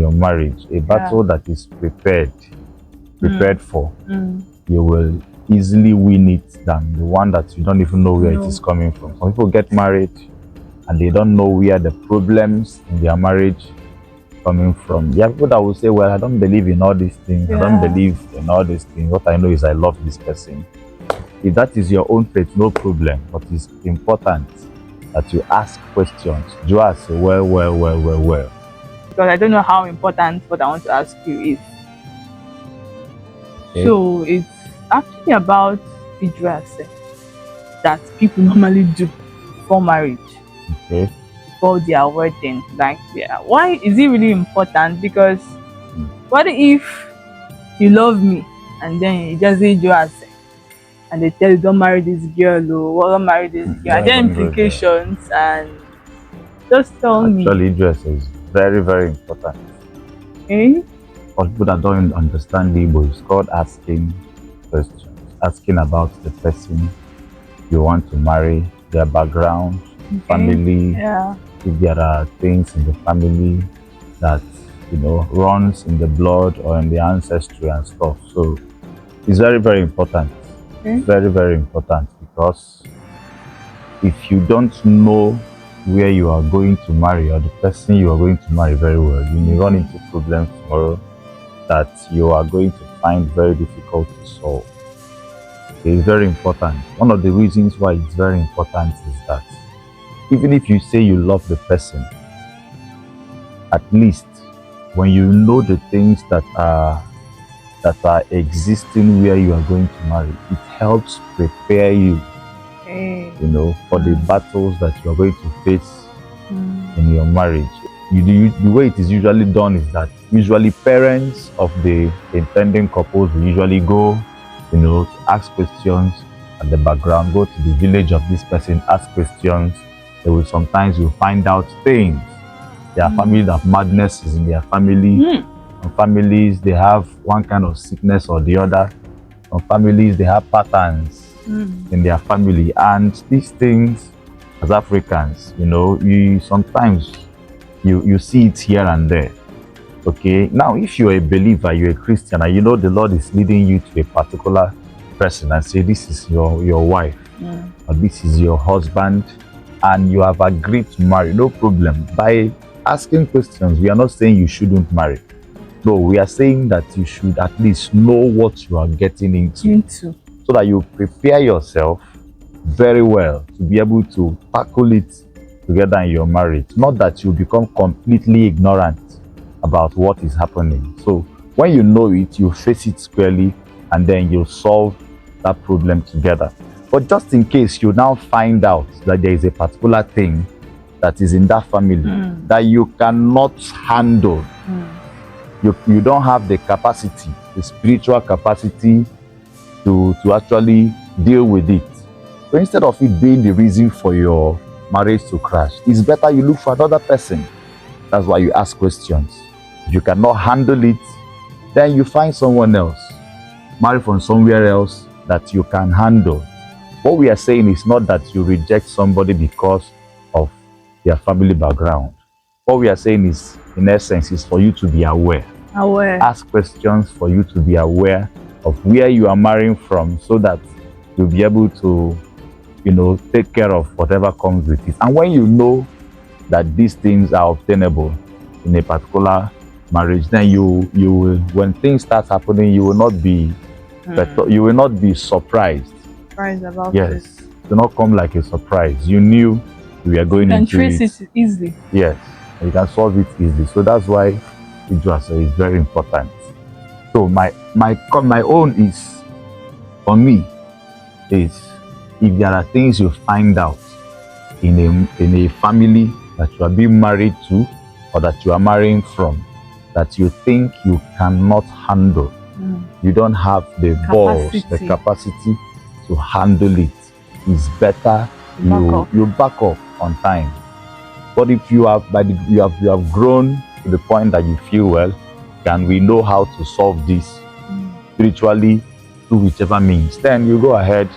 your marriage, a battle that is prepared for, you will easily win it than the one that you don't even know where it is coming from. Some people get married and they don't know where the problems in their marriage coming from. There are people that will say, well, I don't believe in all these things. I don't believe in all these things. What I know is I love this person. If that is your own faith, no problem. But it's important that you ask questions. Do ask, well. Because I don't know how important what I want to ask you is. Okay. So it's actually about ritual sex that people normally do before marriage, Okay. before their wedding. Like, why is it really important? Because what if you love me and then you just say ritual sex and they tell you don't marry this girl or don't marry this girl? Are there implications? And just tell me. Actually, dress is very, very important. Okay. For people that don't understand Igbo, it's called asking questions, asking about the person you want to marry, their background, family, if there are things in the family that runs in the blood or in the ancestry and stuff. So it's very, very important. Very, very important, because if you don't know where you are going to marry or the person you are going to marry very well, you may run into problems tomorrow that you are going to find very difficult to solve. It's very important. One of the reasons why it's very important is that even if you say you love the person, at least when you know the things that are existing where you are going to marry, it helps prepare you for the battles that you are going to face in your marriage. The way it is usually done is that usually parents of the intending couples will usually go, to ask questions at the background, go to the village of this person, ask questions. They will sometimes find out things. There are families that madness is in their family. Some families, they have one kind of sickness or the other. Some families, they have patterns in their family. And these things, as Africans, you sometimes you see it here and there. Okay, now if you're a believer, you're a Christian, and the Lord is leading you to a particular person and say this is your wife or this is your husband, and you have agreed to marry, no problem. By asking questions, we are not saying you shouldn't marry. No, we are saying that you should at least know what you are getting into, so that you prepare yourself very well to be able to tackle it together in your marriage. Not that you become completely ignorant about what is happening. So when you know it, you face it squarely, and then you solve that problem together. But just in case you now find out that there is a particular thing that is in that family that you cannot handle, you don't have the capacity, the spiritual capacity to actually deal with it. So instead of it being the reason for your marriage to crash, it's better you look for another person. That's why you ask questions. If you cannot handle it, then you find someone else, marry from somewhere else that you can handle. What we are saying is not that you reject somebody because of their family background. What we are saying is, in essence, is for you to be aware. Ask questions for you to be aware of where you are marrying from, so that you'll be able to, take care of whatever comes with it. And when you know that these things are obtainable in a particular marriage, then you will, when things start happening, you will not be you will not be surprised. About yes, it will not come like a surprise. You knew we are going into it. You can trace it easily. Yes, you can solve it easily. So that's why Idrasa is very important. So my own is, for me, is if there are things you find out in a family that you are being married to, or that you are marrying from, that you think you cannot handle, you don't have the balls, the capacity to handle it, it's better you back up on time. But if you have you have grown to the point that you feel, well, can we know how to solve this spiritually through whichever means, then you go ahead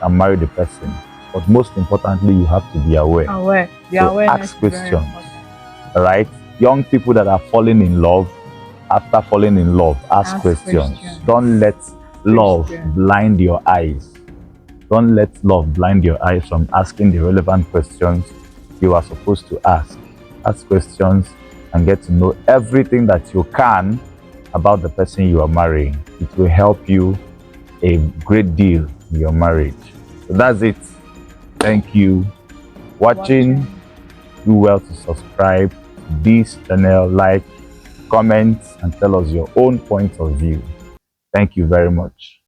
and marry the person. But most importantly, you have to be aware. The so ask questions, right? young people that are falling in love, after falling in love, ask questions. Don't let love blind your eyes. Don't let love blind your eyes from asking the relevant questions you are supposed to ask. Ask questions and get to know everything that you can about the person you are marrying. It will help you a great deal in your marriage. So that's it. Thank you. Watching. Do well to subscribe to this channel, like, comment, and tell us your own point of view. Thank you very much.